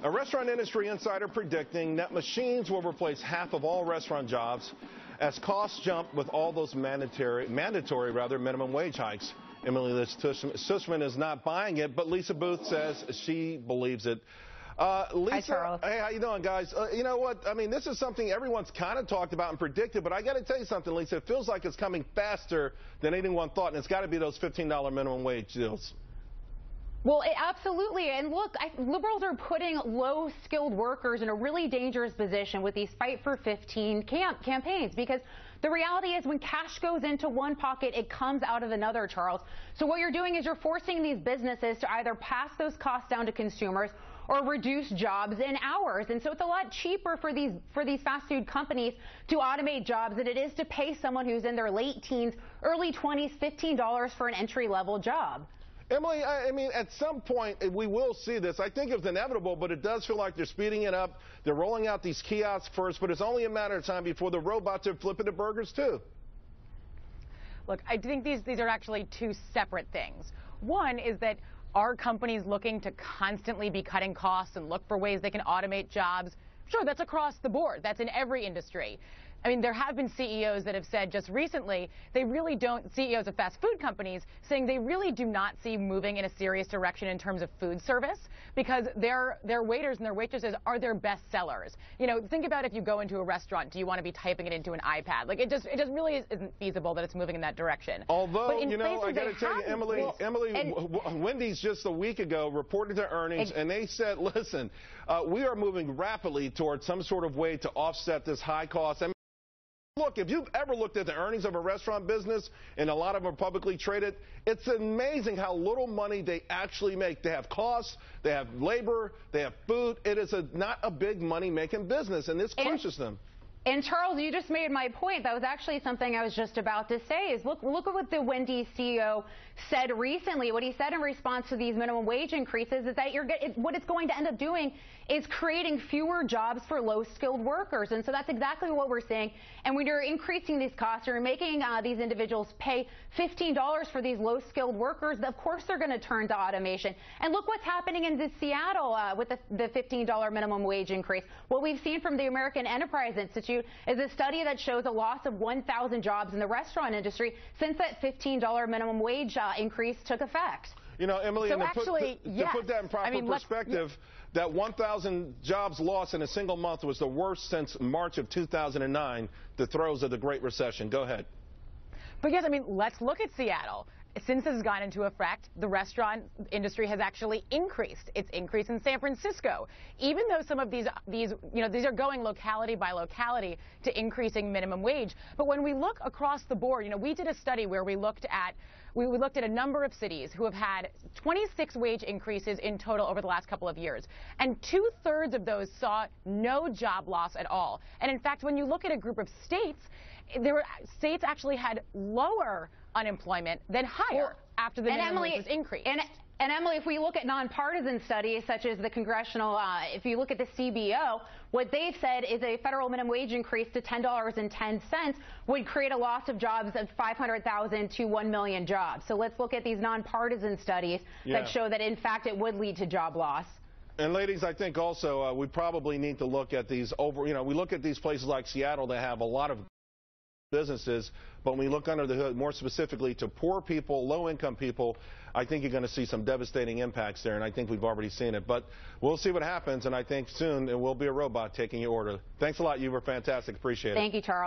A restaurant industry insider predicting that machines will replace half of all restaurant jobs as costs jump with all those mandatory minimum wage hikes. Emily Sussman is not buying it, but Lisa Booth says she believes it. Lisa, hi, Charles. Hey, how you doing, guys? You know what? I mean, this is something everyone's kind of talked about and predicted, but I got to tell you something, Lisa. It feels like it's coming faster than anyone thought, and it's got to be those $15 minimum wage deals. Well, absolutely. And look, liberals are putting low-skilled workers in a really dangerous position with these Fight for 15 campaigns, because the reality is when cash goes into one pocket, it comes out of another, Charles. So what you're doing is you're forcing these businesses to either pass those costs down to consumers or reduce jobs in hours. And so it's a lot cheaper for these fast food companies to automate jobs than it is to pay someone who's in their late teens, early 20s, $15 for an entry-level job. Emily, I mean, at some point, we will see this. I think it's inevitable, but it does feel like they're speeding it up. They're rolling out these kiosks first, but it's only a matter of time before the robots are flipping the burgers, too. Look, I think these are actually two separate things. One is that are companies looking to constantly be cutting costs and look for ways they can automate jobs? Sure, that's across the board. That's in every industry. I mean, there have been CEOs that have said just recently they really don't, CEOs of fast food companies, saying they really do not see moving in a serious direction in terms of food service because their waiters and their waitresses are their best sellers. You know, think about if you go into a restaurant, do you want to be typing it into an iPad? Like, it just really isn't feasible that it's moving in that direction. Although, you know, I got to tell you, Emily, Wendy's just a week ago reported their earnings, and they said, listen, we are moving rapidly towards some sort of way to offset this high cost. I mean, look, if you've ever looked at the earnings of a restaurant business, and a lot of them are publicly traded, it's amazing how little money they actually make. They have costs, they have labor, they have food. It is not a big money-making business, and this crushes them. And Charles, you just made my point. That was actually something I was just about to say is look at what the Wendy's CEO said recently. What he said in response to these minimum wage increases is that what it's going to end up doing is creating fewer jobs for low-skilled workers. And so that's exactly what we're seeing. And when you're increasing these costs, you're making these individuals pay $15 for these low-skilled workers, of course they're going to turn to automation. And look what's happening in Seattle with the $15 minimum wage increase. What we've seen from the American Enterprise Institute is a study that shows a loss of 1,000 jobs in the restaurant industry since that $15 minimum wage increase took effect. You know, Emily, so and actually, to put that in proper perspective, that 1,000 jobs lost in a single month was the worst since March of 2009, the throes of the Great Recession. Go ahead. But yes, I mean, let's look at Seattle. Since this has gone into effect, the restaurant industry has actually increased. It's increased in San Francisco. Even though some of these are going locality by locality to increasing minimum wage. But when we look across the board, we did a study where we looked at a number of cities who have had 26 wage increases in total over the last couple of years. And 2/3 of those saw no job loss at all. And in fact, when you look at a group of states, states actually had lower unemployment than higher after the minimum wage was increased. And Emily, if we look at nonpartisan studies such as the congressional, if you look at the CBO, what they've said is a federal minimum wage increase to $10.10 would create a loss of jobs of 500,000 to 1 million jobs. So let's look at these nonpartisan studies that show that, in fact, it would lead to job loss. And ladies, I think also we probably need to look at these we look at these places like Seattle that have a lot of businesses, but when we look under the hood more specifically to poor people, low-income people, I think you're going to see some devastating impacts there, and I think we've already seen it. But we'll see what happens, and I think soon it will be a robot taking your order. Thanks a lot. You were fantastic. Appreciate it. Thank you, Charles.